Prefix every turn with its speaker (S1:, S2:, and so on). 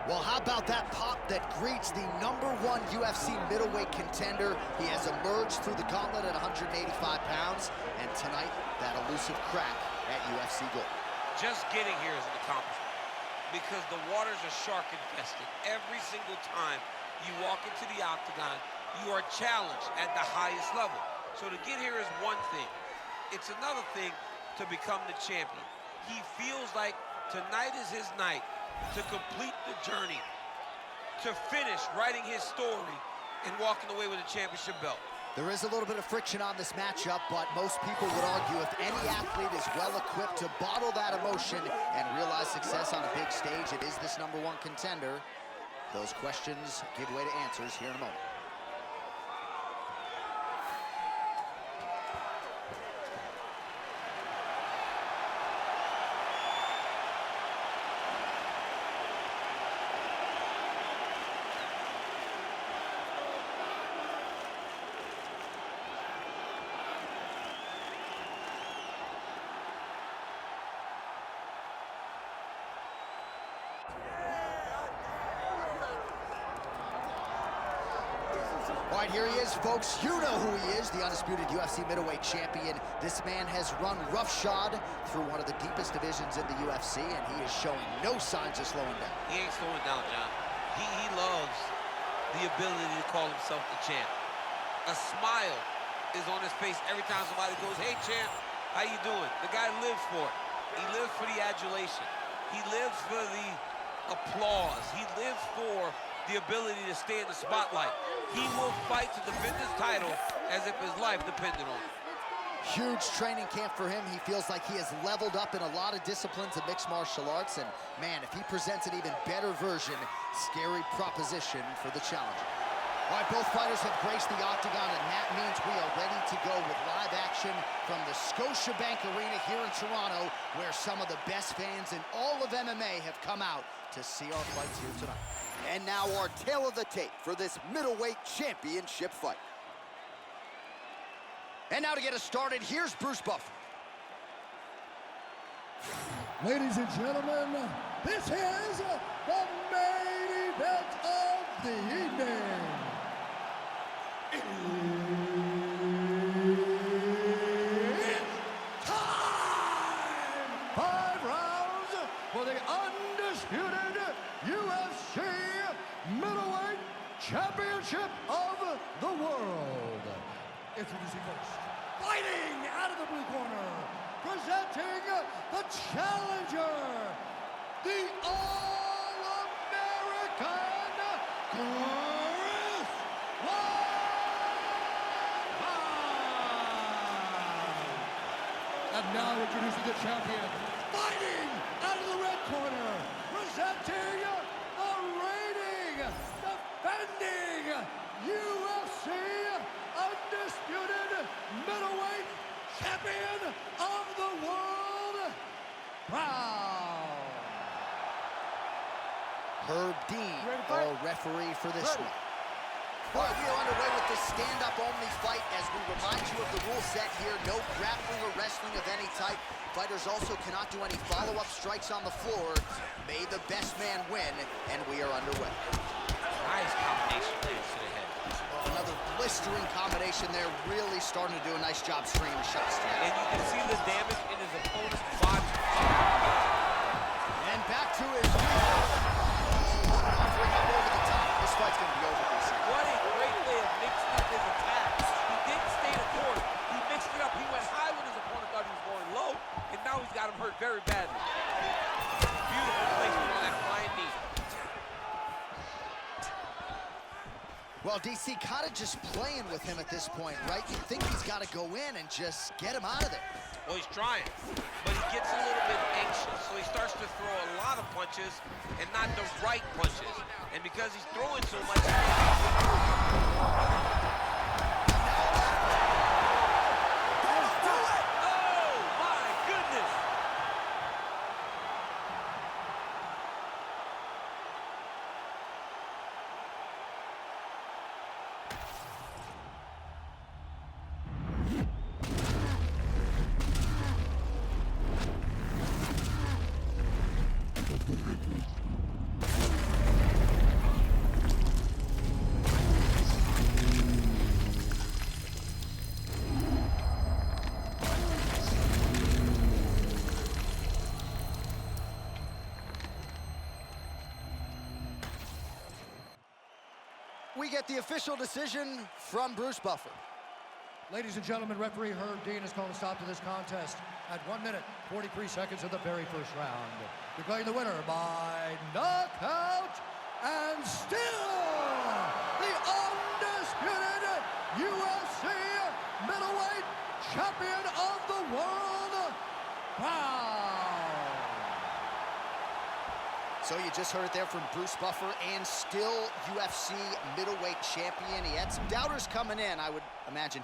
S1: Well, how about that pop that greets the #1 UFC middleweight contender? He has emerged through the gauntlet at 185 pounds, and tonight, that elusive crack at UFC Gold.
S2: Just getting here is an accomplishment because the waters are shark infested. Every single time you walk into the octagon, you are challenged at the highest level. So to get here is one thing. It's another thing to become the champion. He feels like tonight is his night to complete the journey, to finish writing his story and walking away with a championship belt.
S1: There is a little bit of friction on this matchup, but most people would argue if any athlete is well-equipped to bottle that emotion and realize success on a big stage, it is this #1 contender. Those questions give way to answers here in a moment. All right, here he is, folks. You know who he is, the undisputed UFC middleweight champion. This man has run roughshod through one of the deepest divisions in the UFC, and he is showing no signs of slowing down.
S2: He ain't slowing down, John. He loves the ability to call himself the champ. A smile is on his face every time somebody goes, "Hey, champ, how you doing?" The guy lives for it. He lives for the adulation. He lives for the applause. He lives for the ability to stay in the spotlight. He will fight to defend his title as if his life depended on it.
S1: Huge training camp for him. He feels like he has leveled up in a lot of disciplines of mixed martial arts, and man, if he presents an even better version, scary proposition for the challenger. All right, both fighters have graced the octagon, and that means we are ready to go with live action from the Scotiabank Arena here in Toronto, where some of the best fans in all of MMA have come out to see our fights here tonight. And now our tale of the tape for this middleweight championship fight. And now to get us started, here's Bruce Buffer.
S3: Ladies and gentlemen, this is the main event of the evening. It's time! 5 rounds for the undisputed UFC middleweight championship of the world. Introducing first, fighting out of the blue corner, presenting the challenger, the All-American Prynce. And now introducing the champion, fighting out of the red corner, presenting the reigning, defending UFC undisputed middleweight champion of the world, Trell.
S1: Herb Dean, our referee for this one. All right, we are underway with this stand-up only fight as we remind you of the rule set here. No grappling or wrestling of any type. Fighters also cannot do any follow-up strikes on the floor. May the best man win, and we are underway.
S2: Nice combination lands to the head.
S1: Another blistering combination there, really starting to do a nice job stringing the shots together.
S2: And you can see the damage in his opponent's body.
S1: And back to his offering up over the top. This fight's going to be over, DC.
S2: What a great way of mixing up his attacks. He didn't stay the course. He mixed it up. He went high when his opponent thought he was going low, and now he's got him hurt very badly. Beautiful placement on that flying knee.
S1: Well, DC kind of just playing with him at this point, right? You think he's got to go in and just get him out of there.
S2: Well, he's trying, but he gets a little bit anxious, so he starts to throw a lot of punches and not the right punches. And because he's throwing so much...
S1: we get the official decision from Bruce Buffer.
S3: Ladies and gentlemen, referee Herb Dean has called a stop to this contest at 1 minute, 43 seconds of the very first round. Declaring the winner by knockout and still the undisputed UFC middleweight champion of the world, Prynce.
S1: So you just heard it there from Bruce Buffer, and still UFC middleweight champion. He had some doubters coming in, I would imagine.